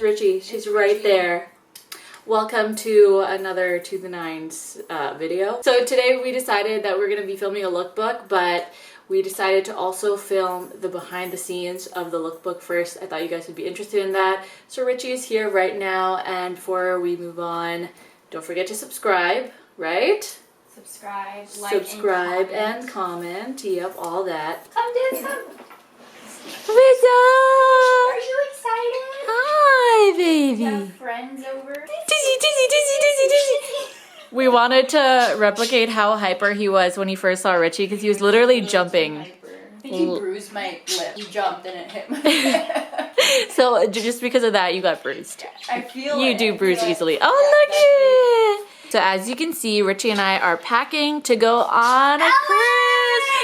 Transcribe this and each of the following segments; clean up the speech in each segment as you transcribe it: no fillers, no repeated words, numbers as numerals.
Ricci. She's right there. Welcome to another To the Nines video. So today we decided that we're going to be filming a lookbook, but we decided to also film the behind the scenes of the lookbook first. I thought you guys would be interested in that. So Ricci is here right now, and before we move on, don't forget to subscribe, right? Subscribe, and comment. Yep, all that. Come do some. Rizzo! Are you excited? Hi, baby. You have friends over? Dizzy. We wanted to replicate how hyper he was when he first saw Ricci because he was literally jumping. I think he bruised my lip. He jumped and it hit my lip. So just because of that, you got bruised. I feel you it. do bruise easily. Yeah, oh, look at it! So as you can see, Ricci and I are packing to go on a cruise.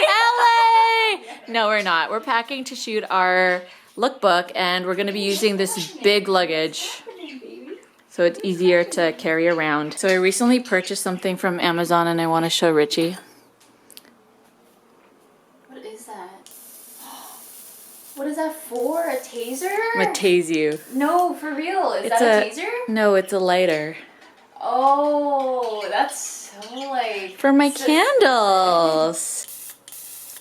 LA! No, we're not. We're packing to shoot our lookbook, and we're going to be using this big luggage, so it's easier to carry around. So I recently purchased something from Amazon, and I want to show Ricci. What is that? What is that for? A taser? I'm gonna tase you. No, for real. Is that a taser? No, it's a lighter. Oh, that's so like... For my candles.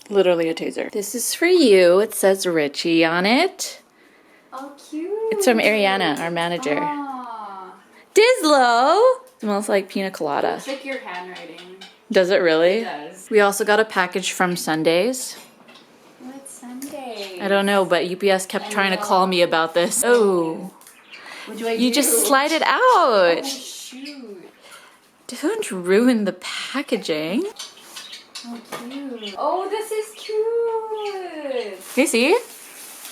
Literally a taser. This is for you. It says Ricci on it. Oh, cute. It's from Ariana, our manager. Aww. Dizlo! Smells like pina colada. It's like your handwriting. Does it really? It does. We also got a package from Sundays. What Sunday? I don't know, but UPS kept trying to call me about this. Oh. What do I do? You just slide it out. Oh, shoot. Don't ruin the packaging. Oh, cute. Oh, this is cute. Can you see?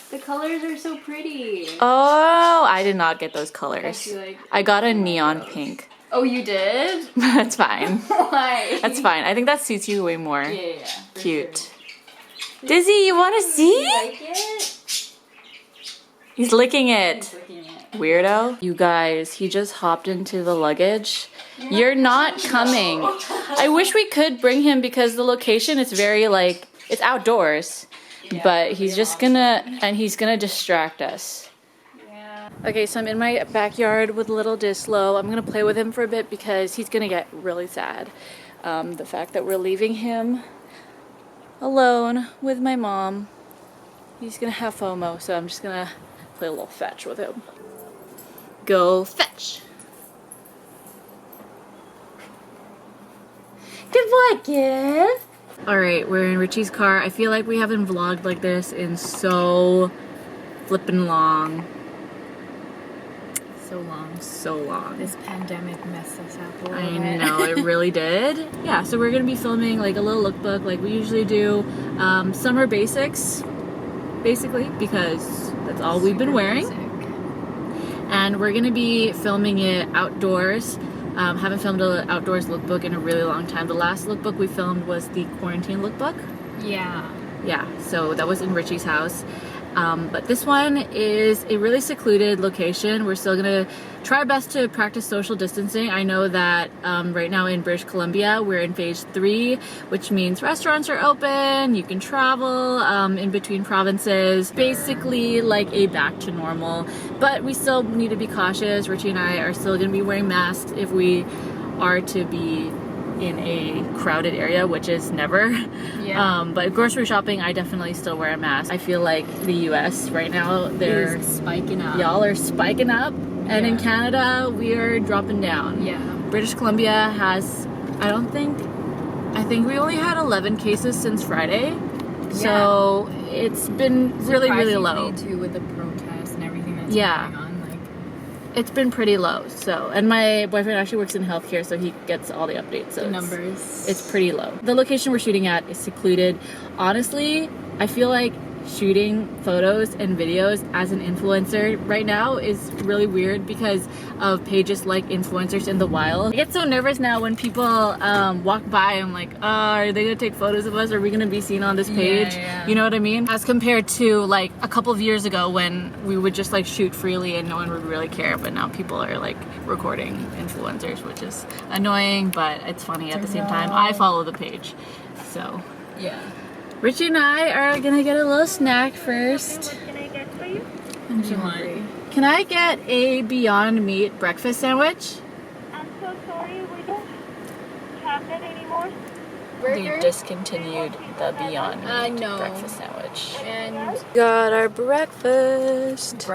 The colors are so pretty. Oh, I did not get those colors. I feel like I got a neon pink. Oh, you did? That's fine. Why? That's fine. I think that suits you way more. Yeah. Cute. Sure. Dizzy, you want to see? You like it? He's licking it. He's looking at it. Weirdo. You guys, he just hopped into the luggage. You're not coming. I wish we could bring him because the location is very like, it's outdoors. Yeah, but he's just he's gonna distract us. Yeah. Okay, so I'm in my backyard with little Dislo. I'm gonna play with him for a bit because he's gonna get really sad. The fact that we're leaving him alone with my mom, he's gonna have FOMO, so I'm just gonna play a little fetch with him. Go fetch! Good boy, kid! Alright, we're in Ricci's car. I feel like we haven't vlogged like this in so flippin' long. So long. This pandemic messed us up a little I bit. know, it really did. Yeah, so we're gonna be filming like a little lookbook like we usually do. Summer basics, basically, because that's all we've been wearing. Basic. And we're gonna be filming it outdoors. Haven't filmed an outdoors lookbook in a really long time. The last lookbook we filmed was the quarantine lookbook. Yeah, so that was in Ricci's house. But this one is a really secluded location. We're still gonna try our best to practice social distancing. I know that right now in British Columbia, we're in phase 3, which means restaurants are open, you can travel in between provinces, basically like a back to normal. But we still need to be cautious. Ricci and I are still gonna be wearing masks if we are to be in a crowded area, which is never. Yeah. But grocery shopping, I definitely still wear a mask. I feel like the US right now, they're spiking up. Y'all are spiking up, and in Canada, we are dropping down. Yeah. British Columbia has, I think we only had 11 cases since Friday. So it's been really low. Too, with the protests and everything that's going on. It's been pretty low. So, and my boyfriend actually works in healthcare, so he gets all the updates. So the numbers. It's pretty low. The location we're shooting at is secluded. Honestly, I feel like shooting photos and videos as an influencer right now is really weird because of pages like Influencers in the Wild. I get so nervous now when people walk by. I'm like, oh, are they gonna take photos of us? Are we gonna be seen on this page? Yeah. You know what I mean? As compared to like a couple of years ago when we would just like shoot freely and no one would really care, but now people are like recording influencers, which is annoying, but it's funny at the same time. I follow the page, so Yeah. Ricci and I are gonna get a little snack first. What can I get for you? I'm You want? hungry. Can I get a Beyond Meat breakfast sandwich? I'm so sorry, we don't have that anymore. They discontinued the Beyond Meat breakfast sandwich. And got our breakfast.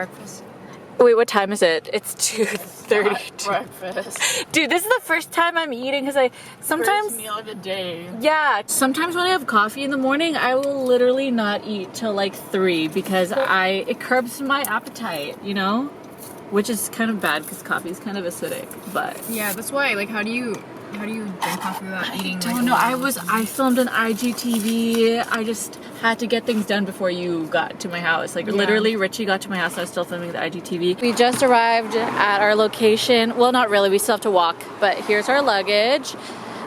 Wait, what time is it? It's 2:30. Breakfast. Dude, this is the first time I'm eating because sometimes First meal of the day. yeah, sometimes when I have coffee in the morning, I will literally not eat till like 3 because it curbs my appetite, you know? Which is kind of bad because coffee is kind of acidic, but yeah, that's why. Like, how do you drink coffee without eating? I don't know. I filmed an IGTV. I just had to get things done before you got to my house. Like literally, Ricci got to my house. I was still filming the IGTV. We just arrived at our location. Well, not really. We still have to walk. But here's our luggage.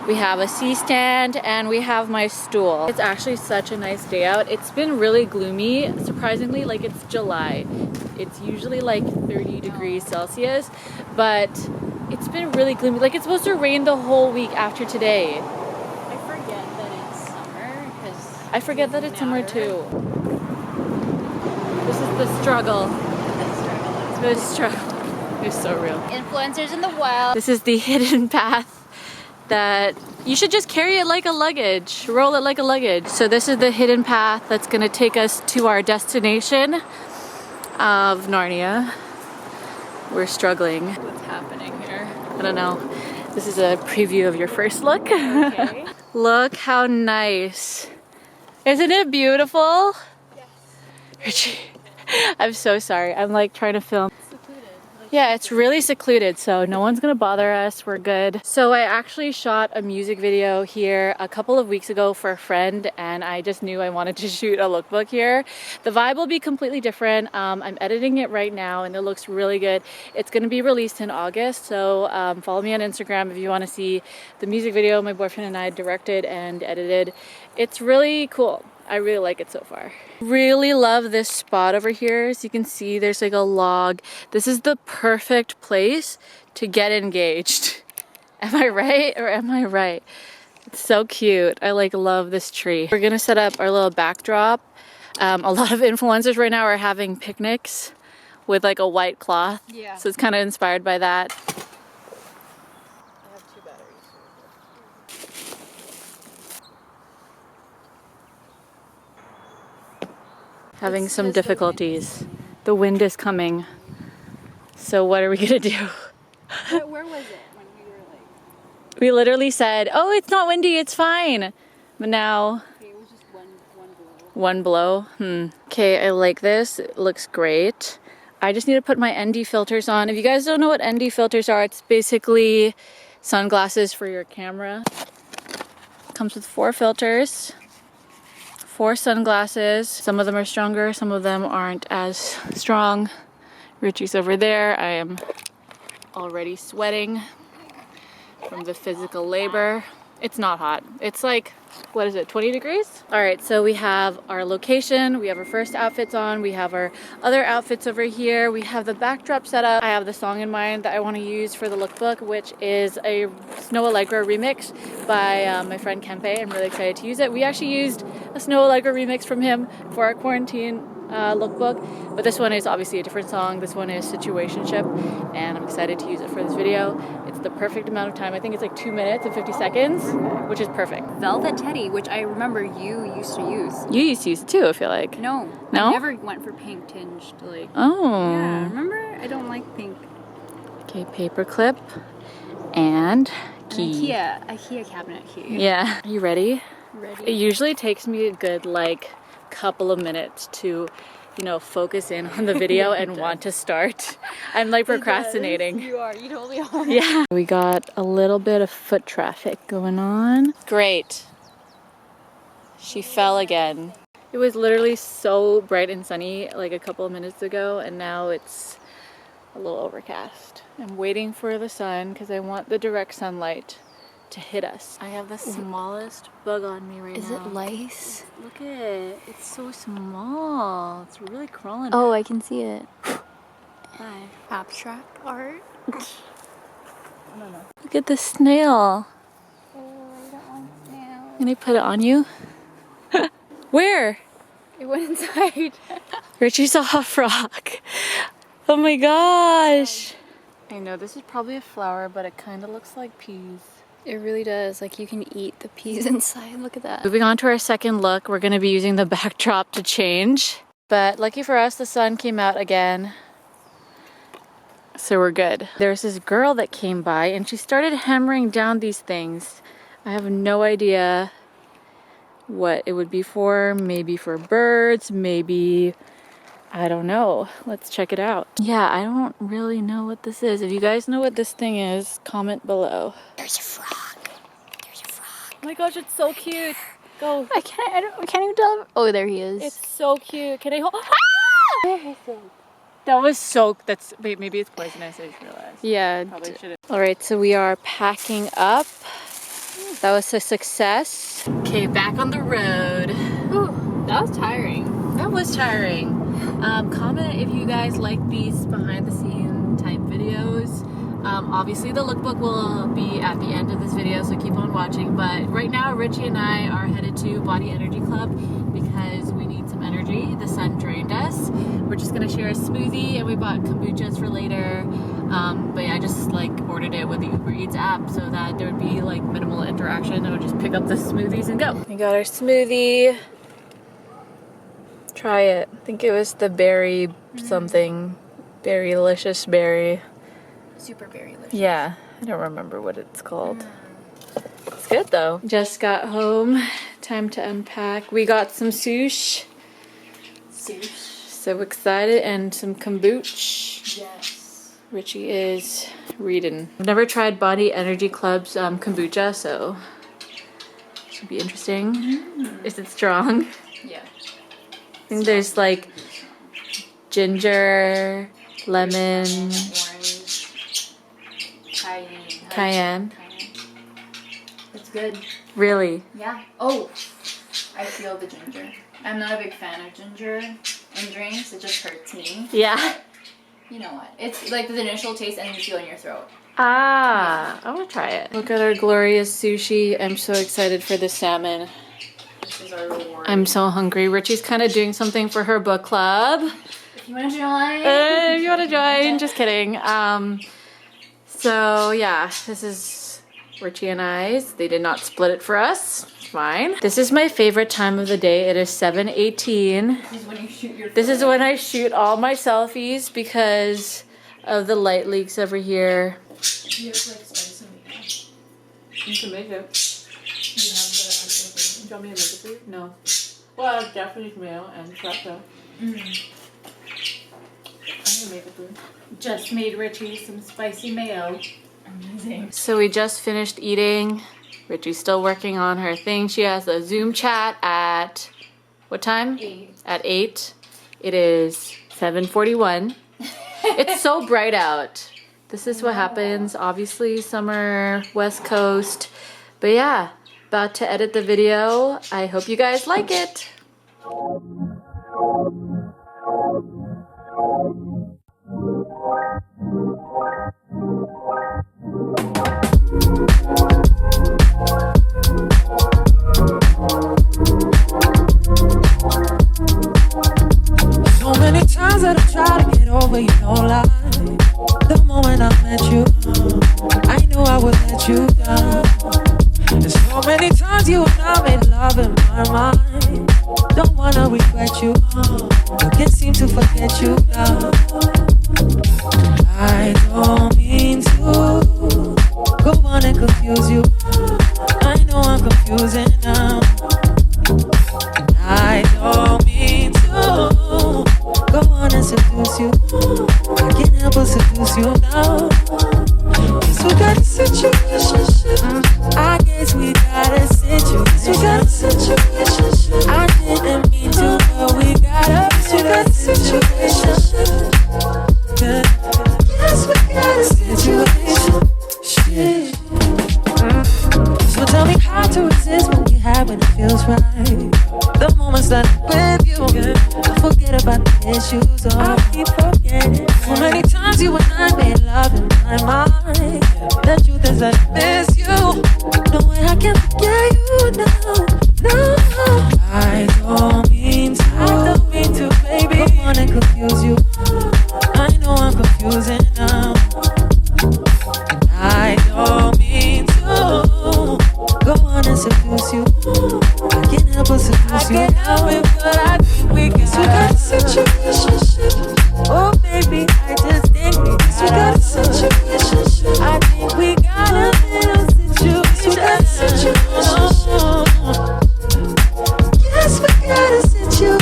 We have a C-stand and we have my stool. It's actually such a nice day out. It's been really gloomy. Surprisingly, like it's July. It's usually like 30 degrees Celsius, but it's been really gloomy. Like it's supposed to rain the whole week after today. I forget that it's summer because I forget that it's summer too. This is the struggle. The struggle is so real. influencers in the wild. This is the hidden path that you should just carry it like a luggage, roll it like a luggage. So this is the hidden path that's gonna take us to our destination of Narnia. We're struggling. What's happening here? I don't know. This is a preview of your first look. Okay. Look how nice. Isn't it beautiful? Yes. Ricci, I'm so sorry. I'm like trying to film. Yeah, it's really secluded, so no one's gonna bother us. We're good. So I actually shot a music video here a couple of weeks ago for a friend, and I just knew I wanted to shoot a lookbook here. The vibe will be completely different. I'm editing it right now, and it looks really good. It's gonna be released in August, so follow me on Instagram if you wanna see the music video my boyfriend and I directed and edited. It's really cool. I really like it so far. Really love this spot over here. As you can see, there's like a log. This is the perfect place to get engaged. Am I right or am I right? It's so cute. I like love this tree. We're gonna set up our little backdrop. A lot of influencers right now are having picnics with like a white cloth. Yeah. So it's kind of inspired by that. Having some difficulties. The wind is coming. So what are we gonna do? Where was it when we were like? We literally said, oh, it's not windy, it's fine. But now, Okay, it was just one blow. One blow? Okay, I like this. It looks great. I just need to put my ND filters on. If you guys don't know what ND filters are, it's basically sunglasses for your camera. Comes with 4 filters. 4 sunglasses. Some of them are stronger, some of them aren't as strong. Ricci's over there. I am already sweating from the physical labor. It's not hot. It's like, what is it, 20 degrees? All right, so we have our location. We have our first outfits on. We have our other outfits over here. We have the backdrop set up. I have the song in mind that I want to use for the lookbook, which is a Snoh Aalegra remix by my friend Kempeh. I'm really excited to use it. We actually used a Snoh Aalegra remix from him for our quarantine lookbook, but this one is obviously a different song. This one is Situationship, and I'm excited to use it for this video. It's the perfect amount of time. I think it's like 2 minutes and 50 seconds, which is perfect. Velvet Teddy, which I remember you used to use. You used to use it too, I feel like. No. No? I never went for pink tinged, like. Oh. Yeah, remember? I don't like pink. Okay, paper clip and key. IKEA cabinet key. Yeah. Are you ready? Ready. It usually takes me a good like couple of minutes to, you know, focus in on the video and want to start. I'm like procrastinating. You are. You totally are. Yeah. We got a little bit of foot traffic going on. Great. She fell again. It was literally so bright and sunny like a couple of minutes ago, and now it's a little overcast. I'm waiting for the sun because I want the direct sunlight to hit us. I have the smallest bug on me right now. Is it lice? Look at it. It's so small. It's really crawling. Oh, I can see it. Hi. Abstract art? I don't know. Look at the snail. Oh, I don't want snail. Can I put it on you? Where? It went inside. Ricci saw a frog. Oh my gosh. I know this is probably a flower, but it kind of looks like peas. It really does. Like you can eat the peas inside. Look at that. Moving on to our second look, we're going to be using the backdrop to change. But lucky for us, the sun came out again. So we're good. There's this girl that came by and she started hammering down these things. I have no idea what it would be for. Maybe for birds, maybe, I don't know. Let's check it out. Yeah, I don't really know what this is. If you guys know what this thing is, comment below. There's a frog. There's a frog. Oh my gosh, it's so cute. Go. I can't even tell. Oh, there he is. It's so cute. Can I hold? That was so, wait, maybe it's poisonous, I just realized. Yeah. Probably shouldn't. All right, so we are packing up. That was a success. Okay, back on the road. Ooh, that was tiring. That was tiring. Comment if you guys like these behind the scene type videos. Obviously the lookbook will be at the end of this video, so keep on watching. But right now, Ricci and I are headed to Body Energy Club because we need some energy. The sun drained us. We're just gonna share a smoothie, and we bought kombuchas for later. But yeah, I just like ordered it with the Uber Eats app so that there would be like minimal interaction. I would just pick up the smoothies and go. We got our smoothie. Try it. I think it was the berry something. Berry-licious berry. Super berry delicious. Yeah, I don't remember what it's called. It's good though. Just got home. Time to unpack. We got some sushi. So excited, and some kombucha. Yes. Ricci is reading. I've never tried Body Energy Club's kombucha, so should be interesting. Is it strong? Yeah. I think there's like ginger, lemon, Orange. cayenne. It's good. Really? Yeah. Oh, I feel the ginger. I'm not a big fan of ginger in drinks. It just hurts me. Yeah. You know what? It's like the initial taste and then you feel in your throat. Ah, I want to try it. Look at our glorious sushi. I'm so excited for the salmon. This is our reward. I'm so hungry. Ricci's kind of doing something for her book club. If you want to join. If you want to join, just kidding. So yeah, this is Ricci and I's. They did not split it for us. It's fine. This is my favorite time of the day. It is 7:18. This is when you shoot your This is when I shoot all my selfies because of the light leaks over here. Do you have like spice and meat? You can make it. You have the actual thing. Do you want me to make it for you? No. Well, Japanese mayo and chapter. I can make it for you. Just made Ricci some spicy mayo. Amazing. So we just finished eating. Ricci's still working on her thing. She has a Zoom chat at what time? 8. At 8. It is 7:41. It's so bright out. This is what happens. Obviously, summer, West Coast. But yeah, about to edit the video. I hope you guys like it. So many times that I've tried to get over you, no lie. The moment I met you, I knew I would let you down. And so many times you and I made love in my mind. Don't wanna regret you, I can't seem to forget you now. I don't mean to go on and confuse you. I know I'm confusing now. I don't mean to go on and seduce you. I can't help but seduce you now. Guess we got a situationship. I guess we got a situation. We got a situationship. I didn't mean to, but we got a situationship. Yes, we got a situation. Shit. So tell me how to resist what we have when it feels right. The moments that I'm with you, don't forget about the issues. Oh, I keep forgetting. So many times you and I made love in my mind. The truth is I miss you. No way I can forget you now. No, I don't mean to, baby. Go on and confuse you. I know I'm I can't help but seduce you. I can't help it, but I think we got a situationship. Oh baby, I just think we got a situationship. I think we got a little situation. We got a situationship. Yes, we got a situation.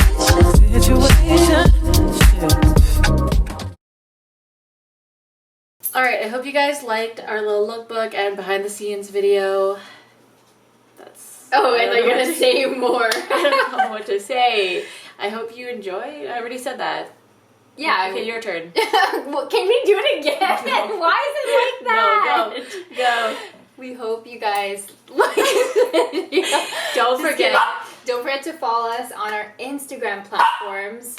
Alright, I hope you guys liked our little lookbook and behind the scenes video. Oh, and they're gonna say more. I don't know what to say. I hope you enjoyed. I already said that. Yeah. Okay, your turn. Well, can we do it again? No. Why is it like that? No, go. We hope you guys like this video. Don't forget to follow us on our Instagram platforms.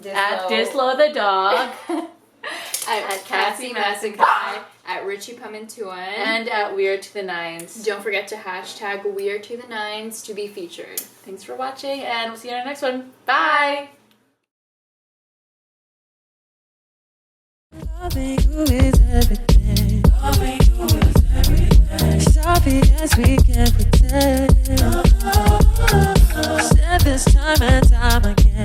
At Dislo the dog. at Cassie Masakai. At Ricci Pamantuan. And at Weird to the Nines. Don't forget to hashtag Weird to the Nines to be featured. Thanks for watching, and we'll see you in our next one. Bye! Loving you is everything. Loving you is everything. Sorry as we can pretend. Said this time and time again.